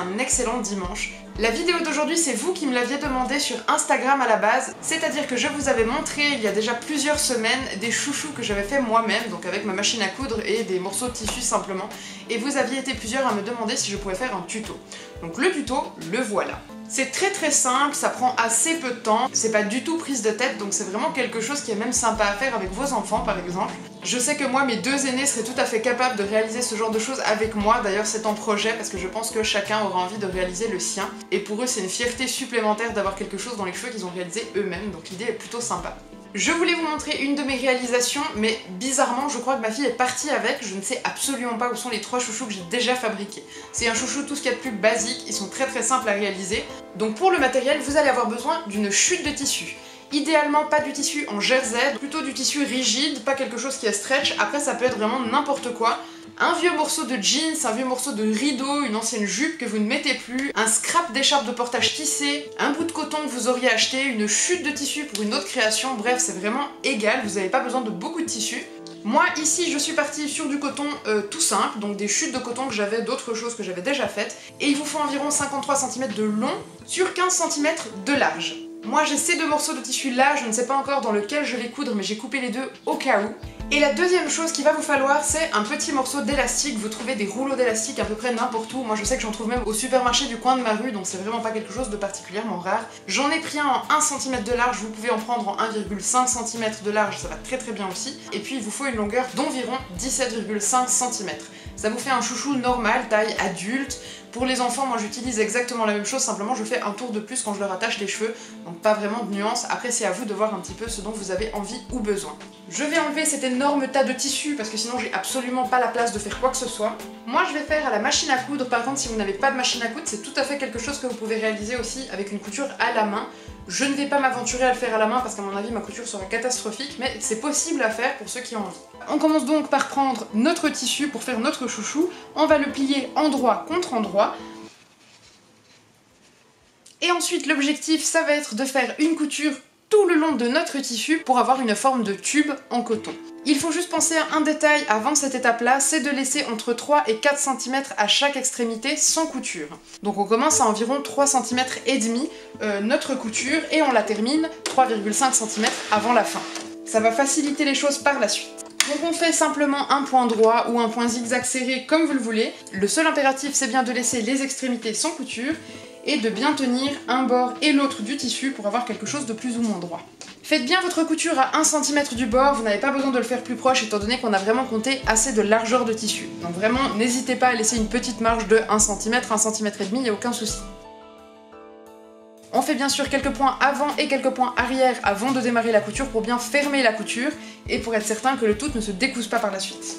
un excellent dimanche. La vidéo d'aujourd'hui, c'est vous qui me l'aviez demandé sur Instagram à la base, c'est-à-dire que je vous avais montré il y a déjà plusieurs semaines des chouchous que j'avais fait moi-même, donc avec ma machine à coudre et des morceaux de tissu simplement, et vous aviez été plusieurs à me demander si je pouvais faire un tuto. Donc le tuto, le voilà. C'est très simple, ça prend assez peu de temps, c'est pas du tout prise de tête, donc c'est vraiment quelque chose qui est même sympa à faire avec vos enfants par exemple. Je sais que moi, mes deux aînés seraient tout à fait capables de réaliser ce genre de choses avec moi, d'ailleurs c'est en projet parce que je pense que chacun aura envie de réaliser le sien, et pour eux c'est une fierté supplémentaire d'avoir quelque chose dans les cheveux qu'ils ont réalisé eux-mêmes, donc l'idée est plutôt sympa. Je voulais vous montrer une de mes réalisations, mais bizarrement, je crois que ma fille est partie avec. Je ne sais absolument pas où sont les 3 chouchous que j'ai déjà fabriqués. C'est un chouchou tout ce qu'il y a de plus basique, ils sont très simples à réaliser. Donc pour le matériel, vous allez avoir besoin d'une chute de tissu. Idéalement pas du tissu en jersey, plutôt du tissu rigide, pas quelque chose qui est stretch. Après ça peut être vraiment n'importe quoi. Un vieux morceau de jeans, un vieux morceau de rideau, une ancienne jupe que vous ne mettez plus, un scrap d'écharpe de portage tissé, un bout de coton que vous auriez acheté, une chute de tissu pour une autre création, bref c'est vraiment égal, vous n'avez pas besoin de beaucoup de tissu. Moi ici je suis partie sur du coton tout simple, donc des chutes de coton que j'avais d'autres choses que j'avais déjà faites, et il vous faut environ 53 cm de long sur 15 cm de large. Moi j'ai ces 2 morceaux de tissu là, je ne sais pas encore dans lequel je vais coudre, mais j'ai coupé les deux au cas où. Et la deuxième chose qu'il va vous falloir, c'est un petit morceau d'élastique. Vous trouvez des rouleaux d'élastique à peu près n'importe où. Moi je sais que j'en trouve même au supermarché du coin de ma rue, donc c'est vraiment pas quelque chose de particulièrement rare. J'en ai pris un en 1 cm de large, vous pouvez en prendre en 1,5 cm de large, ça va très bien aussi. Et puis il vous faut une longueur d'environ 17,5 cm. Ça vous fait un chouchou normal, taille adulte. Pour les enfants, moi j'utilise exactement la même chose, simplement je fais un tour de plus quand je leur attache les cheveux, donc pas vraiment de nuance. Après c'est à vous de voir un petit peu ce dont vous avez envie ou besoin. Je vais enlever cet énorme tas de tissu parce que sinon j'ai absolument pas la place de faire quoi que ce soit. Moi je vais faire à la machine à coudre, par contre si vous n'avez pas de machine à coudre, c'est tout à fait quelque chose que vous pouvez réaliser aussi avec une couture à la main. Je ne vais pas m'aventurer à le faire à la main parce qu'à mon avis ma couture sera catastrophique, mais c'est possible à faire pour ceux qui ont envie. On commence donc par prendre notre tissu pour faire notre chouchou, on va le plier endroit contre endroit. Et ensuite l'objectif ça va être de faire une couture tout le long de notre tissu pour avoir une forme de tube en coton. Il faut juste penser à un détail avant cette étape-là, c'est de laisser entre 3 et 4 cm à chaque extrémité sans couture. Donc on commence à environ 3 cm et demi notre couture et on la termine 3,5 cm avant la fin. Ça va faciliter les choses par la suite. Donc on fait simplement un point droit ou un point zigzag serré comme vous le voulez. Le seul impératif c'est bien de laisser les extrémités sans couture et de bien tenir un bord et l'autre du tissu pour avoir quelque chose de plus ou moins droit. Faites bien votre couture à 1 cm du bord, vous n'avez pas besoin de le faire plus proche étant donné qu'on a vraiment compté assez de largeur de tissu. Donc vraiment n'hésitez pas à laisser une petite marge de 1 cm, 1 cm et demi, il n'y a aucun souci. On fait bien sûr quelques points avant et quelques points arrière avant de démarrer la couture pour bien fermer la couture et pour être certain que le tout ne se découse pas par la suite.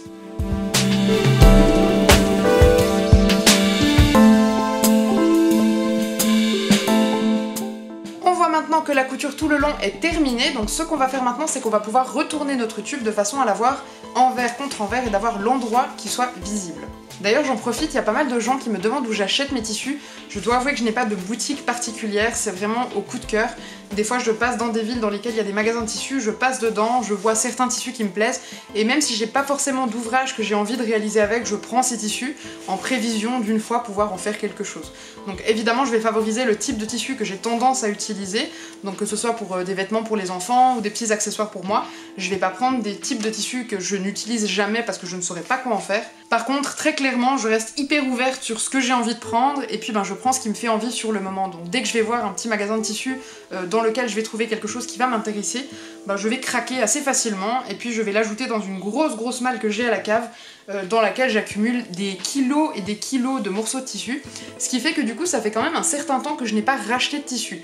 Maintenant que la couture tout le long est terminée, donc ce qu'on va faire maintenant c'est qu'on va pouvoir retourner notre tube de façon à l'avoir envers contre envers et d'avoir l'endroit qui soit visible. D'ailleurs j'en profite, il y a pas mal de gens qui me demandent où j'achète mes tissus. Je dois avouer que je n'ai pas de boutique particulière, c'est vraiment au coup de cœur. Des fois je passe dans des villes dans lesquelles il y a des magasins de tissus, je passe dedans, je vois certains tissus qui me plaisent, et même si j'ai pas forcément d'ouvrage que j'ai envie de réaliser avec, je prends ces tissus en prévision d'une fois pouvoir en faire quelque chose. Donc évidemment je vais favoriser le type de tissu que j'ai tendance à utiliser, donc que ce soit pour des vêtements pour les enfants ou des petits accessoires pour moi. Je vais pas prendre des types de tissus que je n'utilise jamais parce que je ne saurais pas quoi en faire. Par contre, très clairement, je reste hyper ouverte sur ce que j'ai envie de prendre et puis je prends ce qui me fait envie sur le moment. Donc dès que je vais voir un petit magasin de tissus dans lequel je vais trouver quelque chose qui va m'intéresser, je vais craquer assez facilement et puis je vais l'ajouter dans une grosse malle que j'ai à la cave dans laquelle j'accumule des kilos et des kilos de morceaux de tissu. Ce qui fait que du coup, ça fait quand même un certain temps que je n'ai pas racheté de tissu.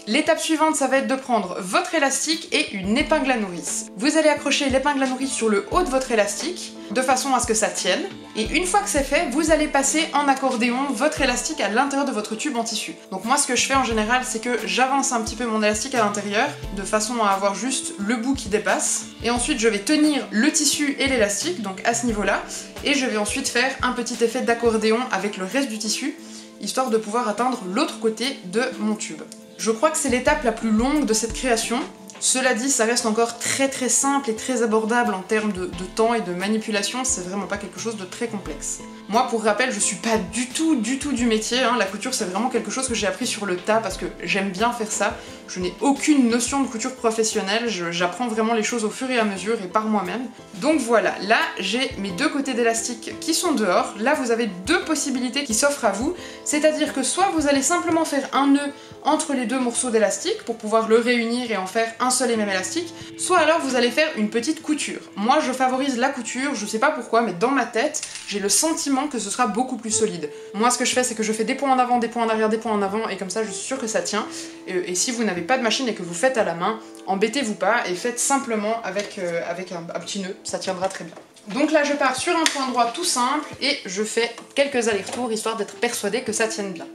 L'étape suivante, ça va être de prendre votre élastique et une épingle à nourrice. Vous allez accrocher l'épingle à nourrice sur le haut de votre élastique, de façon à ce que ça tienne. Et une fois que c'est fait, vous allez passer en accordéon votre élastique à l'intérieur de votre tube en tissu. Donc moi, ce que je fais en général, c'est que j'avance un petit peu mon élastique à l'intérieur, de façon à avoir juste le bout qui dépasse. Et ensuite, je vais tenir le tissu et l'élastique, donc à ce niveau-là. Et je vais ensuite faire un petit effet d'accordéon avec le reste du tissu, histoire de pouvoir atteindre l'autre côté de mon tube. Je crois que c'est l'étape la plus longue de cette création. Cela dit, ça reste encore très simple et très abordable en termes de temps et de manipulation, c'est vraiment pas quelque chose de très complexe. Moi, pour rappel, je suis pas du tout du métier, hein. La couture c'est vraiment quelque chose que j'ai appris sur le tas parce que j'aime bien faire ça. Je n'ai aucune notion de couture professionnelle, j'apprends vraiment les choses au fur et à mesure et par moi-même. Donc voilà, là j'ai mes deux côtés d'élastique qui sont dehors, là vous avez deux possibilités qui s'offrent à vous, c'est-à-dire que soit vous allez simplement faire un nœud entre les deux morceaux d'élastique pour pouvoir le réunir et en faire un seul et même élastique, soit alors vous allez faire une petite couture. Moi je favorise la couture, je sais pas pourquoi, mais dans ma tête, j'ai le sentiment que ce sera beaucoup plus solide. Moi ce que je fais, c'est que je fais des points en avant, des points en arrière, des points en avant, et comme ça je suis sûre que ça tient. Et si vous n'avez pas de machine et que vous faites à la main, embêtez-vous pas et faites simplement avec un petit nœud, ça tiendra très bien. Donc là je pars sur un point droit tout simple et je fais quelques allers-retours histoire d'être persuadée que ça tienne bien.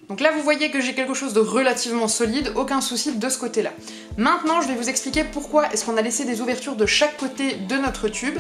Donc là vous voyez que j'ai quelque chose de relativement solide, aucun souci de ce côté-là. Maintenant je vais vous expliquer pourquoi est-ce qu'on a laissé des ouvertures de chaque côté de notre tube.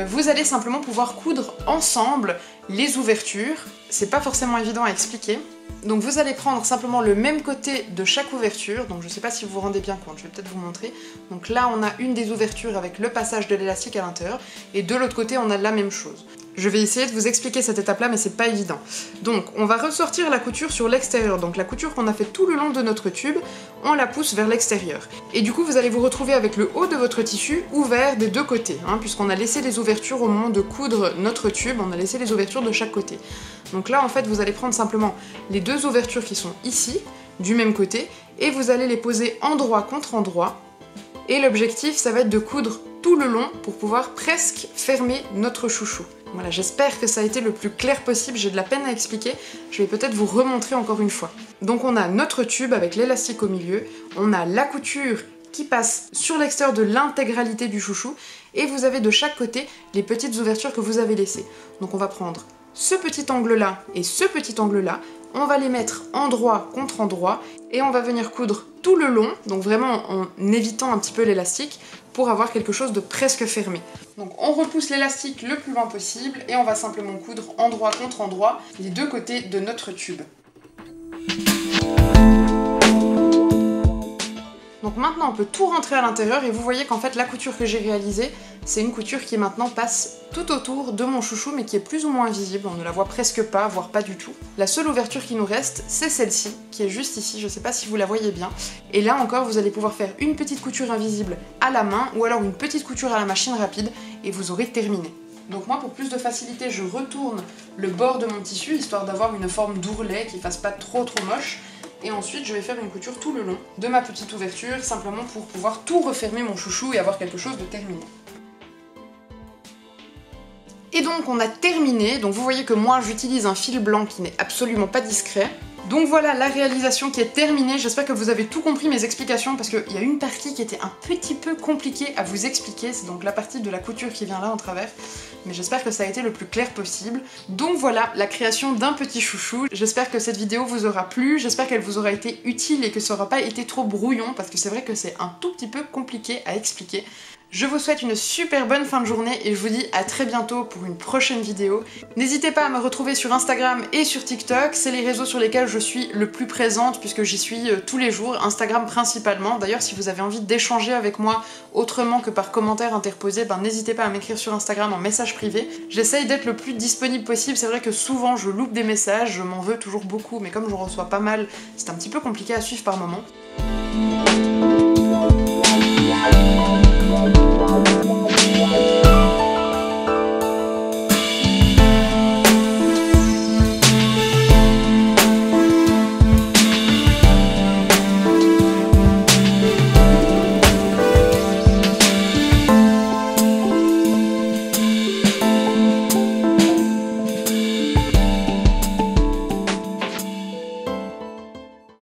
Vous allez simplement pouvoir coudre ensemble les ouvertures, c'est pas forcément évident à expliquer. Donc vous allez prendre simplement le même côté de chaque ouverture, donc je sais pas si vous vous rendez bien compte, je vais peut-être vous montrer. Donc là on a une des ouvertures avec le passage de l'élastique à l'intérieur, et de l'autre côté on a la même chose. Je vais essayer de vous expliquer cette étape-là, mais c'est pas évident. Donc, on va ressortir la couture sur l'extérieur. Donc, la couture qu'on a fait tout le long de notre tube, on la pousse vers l'extérieur. Et du coup, vous allez vous retrouver avec le haut de votre tissu ouvert des deux côtés, hein, puisqu'on a laissé les ouvertures au moment de coudre notre tube, on a laissé les ouvertures de chaque côté. Donc là, en fait, vous allez prendre simplement les deux ouvertures qui sont ici, du même côté, et vous allez les poser endroit contre endroit. Et l'objectif, ça va être de coudre tout le long pour pouvoir presque fermer notre chouchou. Voilà, j'espère que ça a été le plus clair possible, j'ai de la peine à expliquer, je vais peut-être vous remontrer encore une fois. Donc on a notre tube avec l'élastique au milieu, on a la couture qui passe sur l'extérieur de l'intégralité du chouchou, et vous avez de chaque côté les petites ouvertures que vous avez laissées. Donc on va prendre ce petit angle-là et ce petit angle-là, on va les mettre endroit contre endroit, et on va venir coudre tout le long, donc vraiment en évitant un petit peu l'élastique, pour avoir quelque chose de presque fermé. Donc on repousse l'élastique le plus loin possible, et on va simplement coudre endroit contre endroit les deux côtés de notre tube. Donc maintenant on peut tout rentrer à l'intérieur et vous voyez qu'en fait la couture que j'ai réalisée, c'est une couture qui maintenant passe tout autour de mon chouchou mais qui est plus ou moins visible, on ne la voit presque pas, voire pas du tout. La seule ouverture qui nous reste, c'est celle-ci, qui est juste ici, je sais pas si vous la voyez bien. Et là encore vous allez pouvoir faire une petite couture invisible à la main ou alors une petite couture à la machine rapide et vous aurez terminé. Donc moi pour plus de facilité je retourne le bord de mon tissu histoire d'avoir une forme d'ourlet qui fasse pas trop moche. Et ensuite je vais faire une couture tout le long de ma petite ouverture, simplement pour pouvoir tout refermer mon chouchou et avoir quelque chose de terminé. Et donc on a terminé, donc vous voyez que moi j'utilise un fil blanc qui n'est absolument pas discret. Donc voilà la réalisation qui est terminée, j'espère que vous avez tout compris mes explications parce qu'il y a une partie qui était un petit peu compliquée à vous expliquer, c'est donc la partie de la couture qui vient là en travers, mais j'espère que ça a été le plus clair possible. Donc voilà la création d'un petit chouchou, j'espère que cette vidéo vous aura plu, j'espère qu'elle vous aura été utile et que ça n'aura pas été trop brouillon parce que c'est vrai que c'est un tout petit peu compliqué à expliquer. Je vous souhaite une super bonne fin de journée et je vous dis à très bientôt pour une prochaine vidéo. N'hésitez pas à me retrouver sur Instagram et sur TikTok, c'est les réseaux sur lesquels je suis le plus présente puisque j'y suis tous les jours, Instagram principalement. D'ailleurs si vous avez envie d'échanger avec moi autrement que par commentaire interposé, n'hésitez pas à m'écrire sur Instagram en message privé. J'essaye d'être le plus disponible possible, c'est vrai que souvent je loupe des messages, je m'en veux toujours beaucoup, mais comme j'en reçois pas mal, c'est un petit peu compliqué à suivre par moment.